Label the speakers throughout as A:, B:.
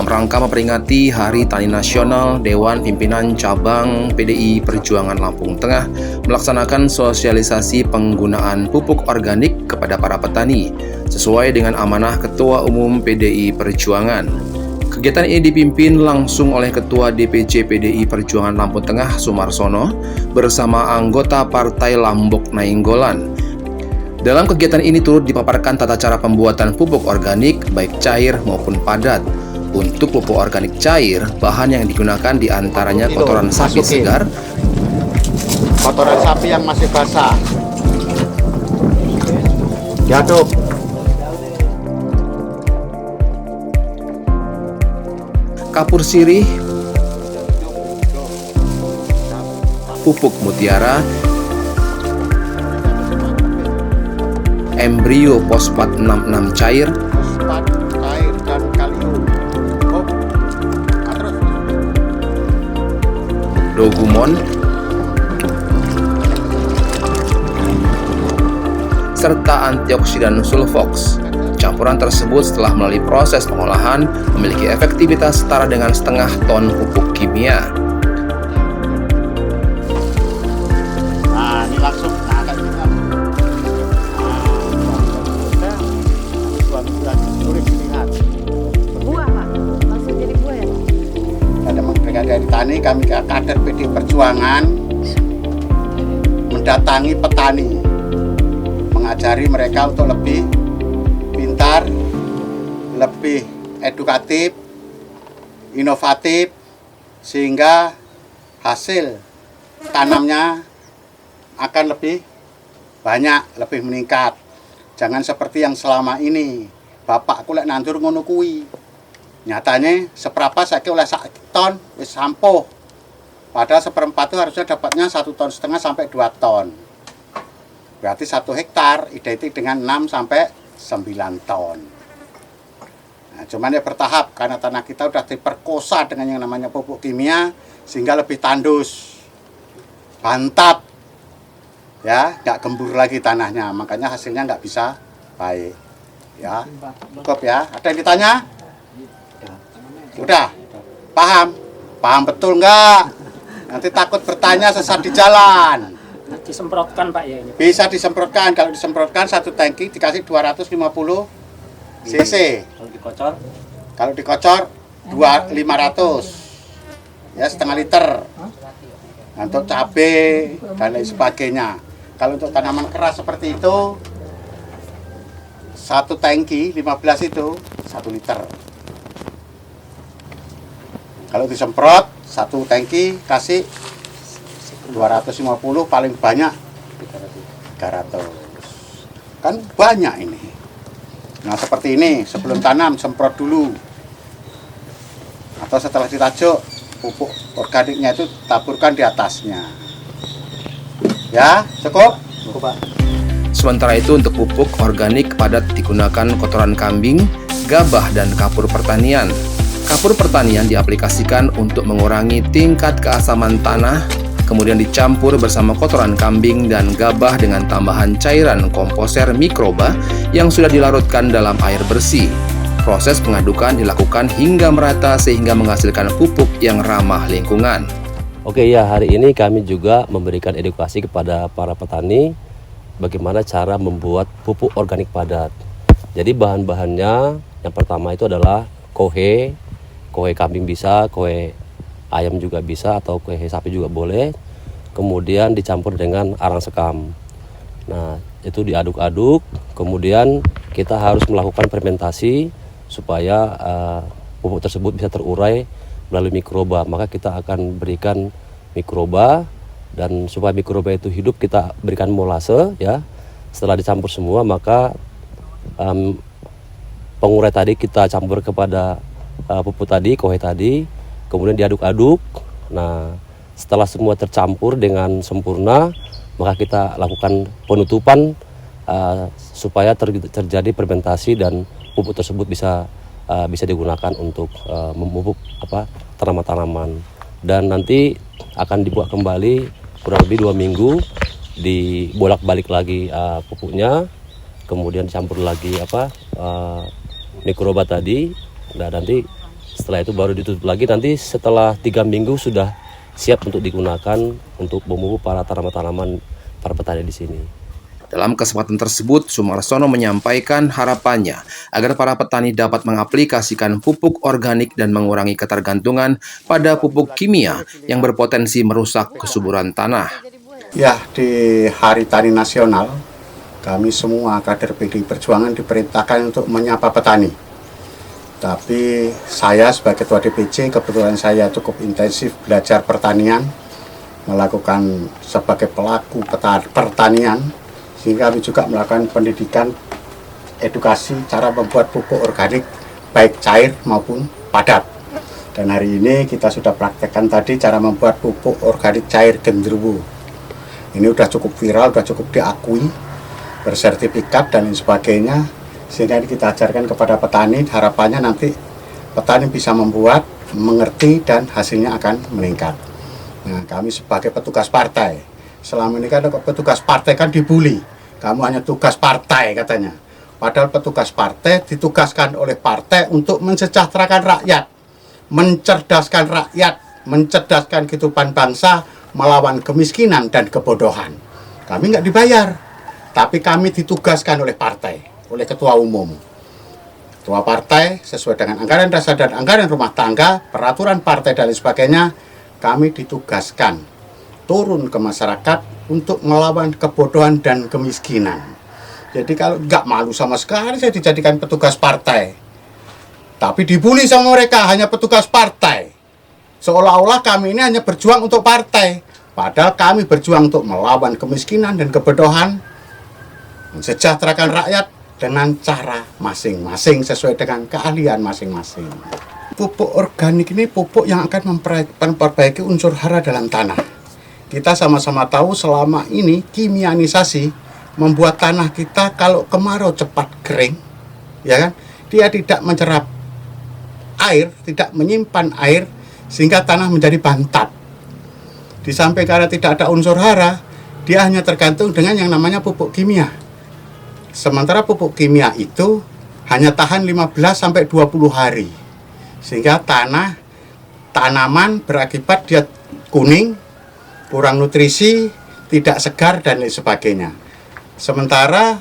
A: dalam rangka memperingati Hari Tani Nasional, Dewan Pimpinan Cabang PDI Perjuangan Lampung Tengah melaksanakan sosialisasi penggunaan pupuk organik kepada para petani sesuai dengan amanah Ketua Umum PDI Perjuangan. Kegiatan ini dipimpin langsung oleh Ketua DPC PDI Perjuangan Lampung Tengah Sumarsono bersama anggota Partai Lambok Nainggolan. Dalam kegiatan ini turut dipaparkan tata cara pembuatan pupuk organik baik cair maupun padat. Untuk pupuk organik cair, bahan yang digunakan diantaranya kotoran sapi segar,
B: kotoran sapi yang masih basah, diaduk,
A: kapur sirih, pupuk mutiara, embrio fosfat 66 cair,
B: fosfat cair dan kalium. Terus
A: dogumon, serta antioksidan sulfox. Campuran tersebut setelah melalui proses pengolahan memiliki efektivitas setara dengan setengah ton pupuk kimia.
B: nah ini langsung akan kita
C: Buah Pak, langsung jadi buah ya?
B: ada memperingat dari tani, kami kader PDI Perjuangan mendatangi petani, mengajari mereka untuk lebih pintar, lebih edukatif, inovatif, sehingga hasil tanamnya akan lebih banyak, lebih meningkat. Jangan seperti yang selama ini. Bapak lek nandur ngono kuwi. Nyatanya seberapa saiki oleh 1 ton wis sampo. Padahal seperempat itu harusnya dapatnya 1,5 ton sampai 2 ton. Berarti 1 hektar identik dengan 6 sampai 9 ton. Nah, cuman ya bertahap karena tanah kita udah diperkosa dengan yang namanya pupuk kimia sehingga lebih tandus, bantap, ya nggak gembur lagi tanahnya, makanya hasilnya nggak bisa baik. Ya, cukup ya. Ada yang ditanya? Udah, paham? Paham betul nggak? Nanti takut bertanya sesat di jalan.
D: Disemprotkan Pak ya ini.
B: Bisa disemprotkan, kalau disemprotkan 1 tangki dikasih 250 cc.
D: Kalau dikocor
B: Kalau dikocor 500. Ya, setengah liter. Untuk cabai dan lain sebagainya. Kalau untuk tanaman keras seperti itu 1 tangki 15 itu 1 liter. Kalau disemprot 1 tangki kasih 250, paling banyak 300. Kan banyak ini. Nah seperti ini, sebelum tanam semprot dulu. Atau setelah ditajuk, pupuk organiknya itu taburkan di atasnya. Ya, cukup?
D: Cukup Pak.
A: Sementara itu untuk pupuk organik padat digunakan kotoran kambing, gabah, dan kapur pertanian. Kapur pertanian diaplikasikan untuk mengurangi tingkat keasaman tanah, kemudian dicampur bersama kotoran kambing dan gabah dengan tambahan cairan komposer mikroba yang sudah dilarutkan dalam air bersih. Proses pengadukan dilakukan hingga merata sehingga menghasilkan pupuk yang ramah lingkungan.
E: Oke ya, hari ini kami juga memberikan edukasi kepada para petani bagaimana cara membuat pupuk organik padat. Jadi bahan-bahannya yang pertama itu adalah kohe kambing bisa, kohe ayam juga bisa, atau kohe sapi juga boleh. Kemudian dicampur dengan arang sekam. Nah, itu diaduk-aduk. Kemudian kita harus melakukan fermentasi supaya pupuk tersebut bisa terurai melalui mikroba. Maka kita akan berikan mikroba, dan supaya mikroba itu hidup kita berikan molase ya. Setelah dicampur semua, maka pengurai tadi kita campur kepada pupuk tadi, kohe tadi, kemudian diaduk-aduk. Nah, setelah semua tercampur dengan sempurna, maka kita lakukan penutupan supaya terjadi fermentasi dan pupuk tersebut bisa digunakan untuk memupuk tanaman-tanaman. Dan nanti akan dibuat kembali kurang lebih 2 minggu, dibolak-balik lagi pupuknya, kemudian dicampur lagi mikroba tadi. Nah, nanti setelah itu baru ditutup lagi, nanti setelah 3 minggu sudah siap untuk digunakan untuk memupuk para tanaman-tanaman para petani di sini.
A: Dalam kesempatan tersebut, Sumarsono menyampaikan harapannya agar para petani dapat mengaplikasikan pupuk organik dan mengurangi ketergantungan pada pupuk kimia yang berpotensi merusak kesuburan tanah.
B: Ya, di Hari Tani Nasional, kami semua kader PDI Perjuangan diperintahkan untuk menyapa petani. Tapi saya sebagai Ketua DPC, kebetulan saya cukup intensif belajar pertanian, melakukan sebagai pelaku pertanian, sehingga kami juga melakukan pendidikan edukasi cara membuat pupuk organik baik cair maupun padat. Dan hari ini kita sudah praktekkan tadi cara membuat pupuk organik cair genderuwo. Ini sudah cukup viral, sudah cukup diakui, bersertifikat dan lain sebagainya, sehingga kita ajarkan kepada petani. Harapannya nanti petani bisa membuat, mengerti, dan hasilnya akan meningkat. Nah, kami sebagai petugas partai, selama ini kan petugas partai kan dibully. Kamu hanya tugas partai katanya. Padahal petugas partai ditugaskan oleh partai untuk mensejahterakan rakyat, mencerdaskan rakyat, mencerdaskan kehidupan bangsa, melawan kemiskinan dan kebodohan. Kami nggak dibayar, tapi kami ditugaskan oleh partai, oleh ketua umum. Ketua partai sesuai dengan anggaran dasar dan anggaran rumah tangga, peraturan partai dan lain sebagainya, kami ditugaskan turun ke masyarakat untuk melawan kebodohan dan kemiskinan. Jadi kalau nggak malu sama sekali saya dijadikan petugas partai, tapi dibully sama mereka, hanya petugas partai. Seolah-olah kami ini hanya berjuang untuk partai, padahal kami berjuang untuk melawan kemiskinan dan kebodohan, mensejahterakan rakyat dengan cara masing-masing sesuai dengan keahlian masing-masing. Pupuk organik ini pupuk yang akan memperbaiki unsur hara dalam tanah. Kita sama-sama tahu selama ini kimianisasi membuat tanah kita kalau kemarau cepat kering, ya kan? Dia tidak menyerap air, tidak menyimpan air, sehingga tanah menjadi bantat. Di samping karena tidak ada unsur hara, dia hanya tergantung dengan yang namanya pupuk kimia. Sementara pupuk kimia itu hanya tahan 15-20 hari, sehingga tanaman berakibat dia kuning, kurang nutrisi, tidak segar, dan lain sebagainya. Sementara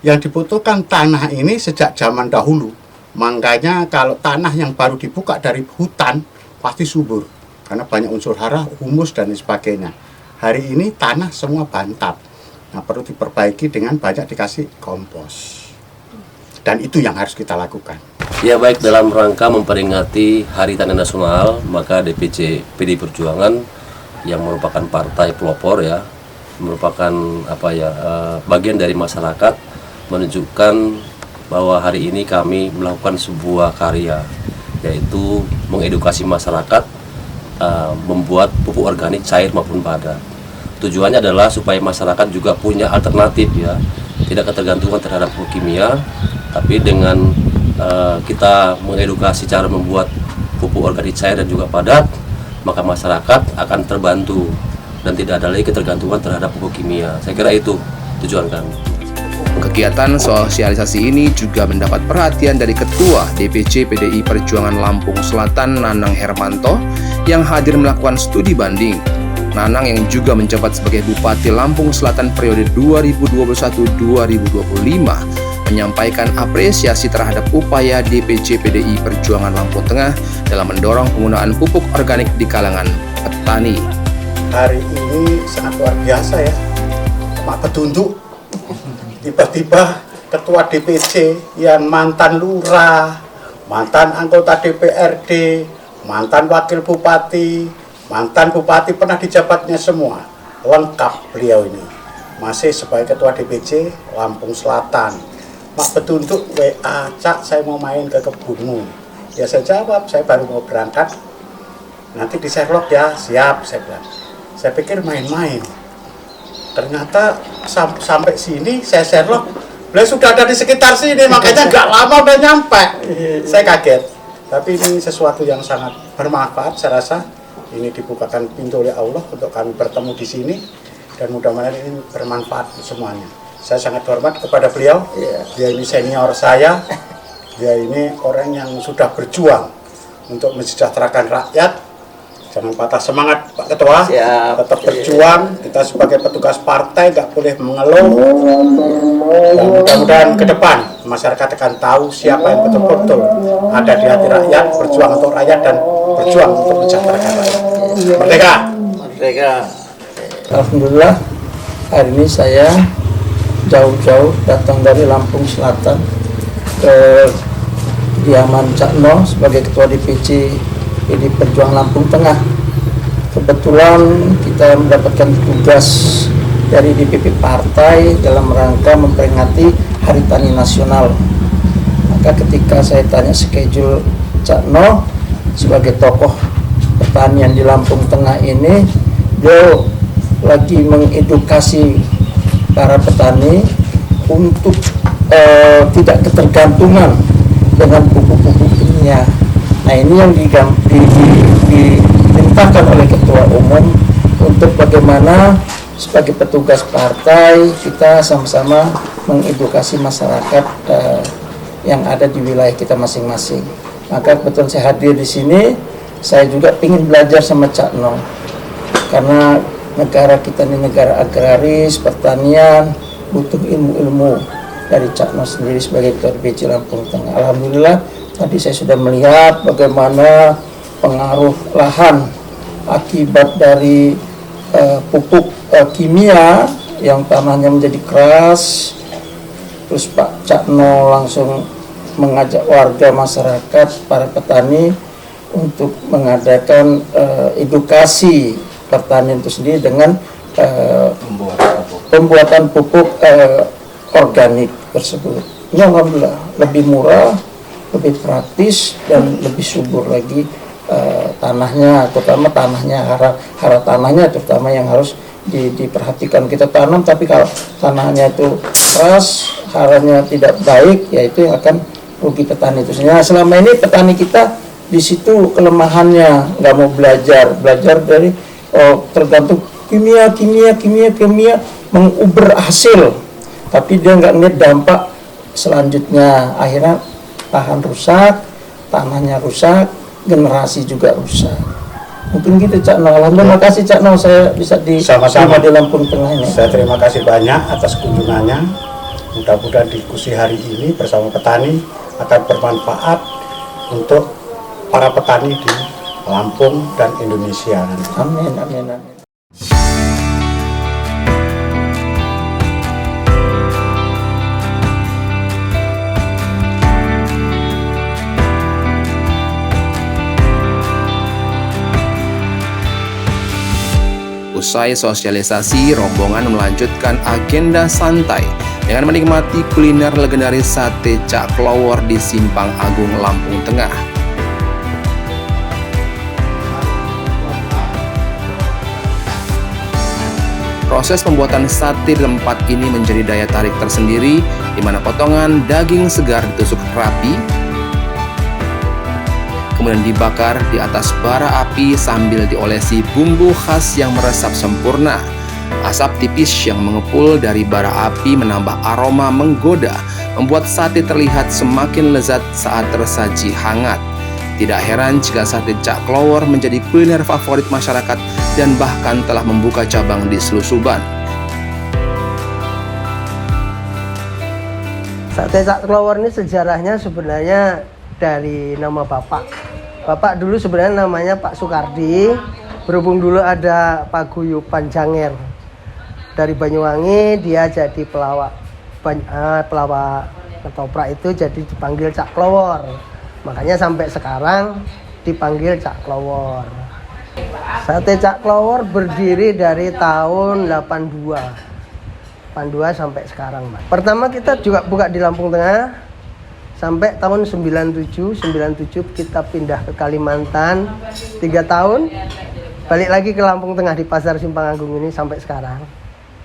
B: yang dibutuhkan tanah ini sejak zaman dahulu. Makanya kalau tanah yang baru dibuka dari hutan pasti subur, karena banyak unsur hara, humus, dan lain sebagainya. Hari ini tanah semua bantat. Nah, perlu diperbaiki dengan banyak dikasih kompos. Dan itu yang harus kita lakukan.
E: Ya baik, dalam rangka memperingati Hari Tani Nasional, maka DPC PDI Perjuangan yang merupakan partai pelopor ya, merupakan bagian dari masyarakat, menunjukkan bahwa hari ini kami melakukan sebuah karya, yaitu mengedukasi masyarakat membuat pupuk organik cair maupun padat. Tujuannya adalah supaya masyarakat juga punya alternatif ya, tidak ketergantungan terhadap pupuk kimia, tapi dengan kita mengedukasi cara membuat pupuk organik cair dan juga padat, maka masyarakat akan terbantu dan tidak ada lagi ketergantungan terhadap pupuk kimia. Saya kira itu tujuan kami.
A: Kegiatan sosialisasi ini juga mendapat perhatian dari Ketua DPC PDI Perjuangan Lampung Selatan, Nanang Hermanto, yang hadir melakukan studi banding. Nanang yang juga menjabat sebagai Bupati Lampung Selatan periode 2021-2025, menyampaikan apresiasi terhadap upaya DPC PDI Perjuangan Lampung Tengah dalam mendorong penggunaan pupuk organik di kalangan petani.
B: Hari ini sangat luar biasa ya, Pak Petunjuk, tiba-tiba Ketua DPC yang mantan lurah, mantan anggota DPRD, mantan wakil bupati, mantan bupati, pernah dijabatnya semua, lengkap beliau ini. Masih sebagai Ketua DPC Lampung Selatan. Mak Petunjuk WA, Cak, saya mau main ke kebunmu. Ya saya jawab, saya baru mau berangkat, nanti di Sherlock ya, siap, saya bilang. Saya pikir main-main. Ternyata sampai sini saya Sherlock, beliau sudah ada di sekitar sini, makanya nggak lama udah nyampe. Saya kaget. Tapi ini sesuatu yang sangat bermanfaat, saya rasa. Ini dibukakan pintu oleh Allah untuk kami bertemu di sini, dan mudah-mudahan ini bermanfaat semuanya. Saya sangat hormat kepada beliau. Dia ini senior saya. Dia ini orang yang sudah berjuang untuk mensejahterakan rakyat. Jangan patah semangat Pak Ketua,
F: Siap.
B: tetap berjuang. Kita sebagai petugas partai nggak boleh mengeluh. Dan mudah-mudahan ke depan masyarakat akan tahu siapa yang betul-betul ada di hati rakyat, berjuang untuk rakyat dan berjuang untuk mensejahterakan rakyat. Merdeka!
F: Merdeka.
G: Alhamdulillah hari ini saya jauh-jauh datang dari Lampung Selatan ke kediaman Cak No sebagai Ketua DPC PD Perjuangan Lampung Tengah. Kebetulan kita mendapatkan tugas dari DPP Partai dalam rangka memperingati Hari Tani Nasional. Maka ketika saya tanya schedule Cak No sebagai tokoh pertanian di Lampung Tengah ini, beliau lagi mengedukasi para petani untuk tidak ketergantungan dengan pupuk-pupuk kimia. Nah ini yang diperintahkan oleh Ketua Umum untuk bagaimana sebagai petugas partai kita sama-sama mengedukasi masyarakat yang ada di wilayah kita masing-masing. Maka kebetulan saya hadir di sini, saya juga ingin belajar sama Cak No, karena negara kita ini negara agraris, pertanian, butuh ilmu-ilmu dari Cak No sendiri sebagai Ketua DPC Lampung Tengah. Alhamdulillah tadi saya sudah melihat bagaimana pengaruh lahan akibat dari pupuk kimia yang tanahnya menjadi keras. Terus Pak Cak No langsung mengajak warga masyarakat, para petani untuk mengadakan edukasi pertanian itu sendiri dengan pembuatan pupuk organik tersebut. Ini alhamdulillah lebih murah, lebih praktis dan lebih subur lagi tanahnya, terutama tanahnya, hara tanahnya terutama yang harus diperhatikan. Kita tanam tapi kalau tanahnya itu keras, haranya tidak baik, ya itu yang akan rugi petani itu. Nah, selama ini petani kita di situ kelemahannya, nggak mau belajar dari tergantung kimia menguber hasil, tapi dia nggak ngeliat dampak selanjutnya. Akhirnya lahan rusak, tanahnya rusak, generasi juga rusak. Mungkin gitu Cak No. Alhamdulillah, terima kasih Cak No, saya bisa
B: Sama-sama
G: di Lampung Tengah ini.
B: Saya terima kasih banyak atas kunjungannya. Mudah-mudahan diskusi hari ini bersama petani akan bermanfaat untuk para petani di Lampung dan Indonesia.
G: Amin, amin, amin.
A: Usai sosialisasi, rombongan melanjutkan agenda santai dengan menikmati kuliner legendaris sate Cak Klowor di Simpang Agung, Lampung Tengah. Proses pembuatan sate di tempat ini menjadi daya tarik tersendiri, di mana potongan daging segar ditusuk rapi, kemudian dibakar di atas bara api sambil diolesi bumbu khas yang meresap sempurna. Asap tipis yang mengepul dari bara api menambah aroma menggoda, membuat sate terlihat semakin lezat saat tersaji hangat. Tidak heran jika sate Cak Klowor menjadi kuliner favorit masyarakat dan bahkan telah membuka cabang di Slusuban.
H: Sate Cak Klowor ini sejarahnya sebenarnya dari nama bapak. Bapak dulu sebenarnya namanya Pak Sukardi, berhubung dulu ada paguyuban Janger dari Banyuwangi, dia jadi pelawak ketoprak itu jadi dipanggil Cak Klowor. Makanya sampai sekarang dipanggil Cak Klowor. Sate Cak Klowor berdiri dari tahun 82 sampai sekarang, Pak. Pertama kita juga buka di Lampung Tengah. Sampai tahun 97 kita pindah ke Kalimantan 3 tahun, balik lagi ke Lampung Tengah di Pasar Simpang Agung ini sampai sekarang.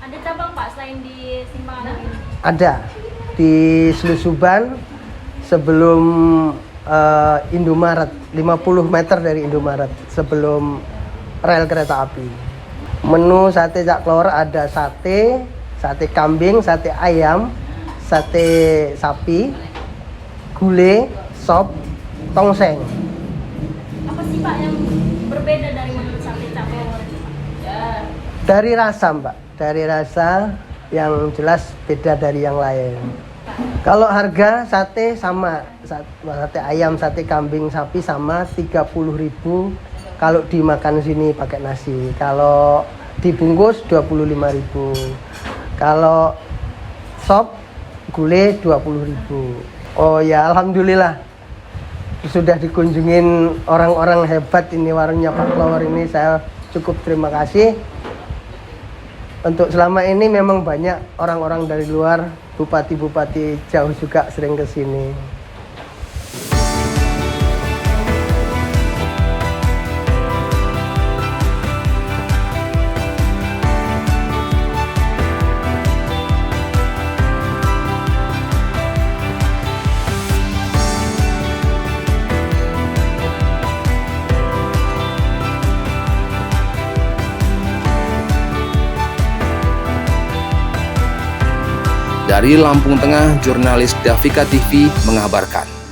C: Ada cabang Pak selain di Simpang Agung ini?
H: Ada di Slusuban sebelum Indomaret, 50 meter dari Indomaret sebelum rel kereta api. Menu sate Cak Klowor ada sate kambing, sate ayam, sate sapi, gulai, sop, tongseng.
C: sih Pak yang berbeda dari menurut sate Cak Klowor itu, Pak?
H: Dari rasa Mbak, dari rasa yang jelas beda dari yang lain. Kalau harga sate sama, sate ayam, sate kambing, sapi sama 30.000 kalau dimakan sini pakai nasi. Kalau dibungkus 25.000. Kalau sop gulai 20.000. Oh ya, alhamdulillah sudah dikunjungin orang-orang hebat ini, warungnya Pak Klowor ini. Saya cukup terima kasih. Untuk selama ini memang banyak orang-orang dari luar, bupati-bupati jauh juga sering ke sini.
A: Dari Lampung Tengah, jurnalis Davika TV mengabarkan.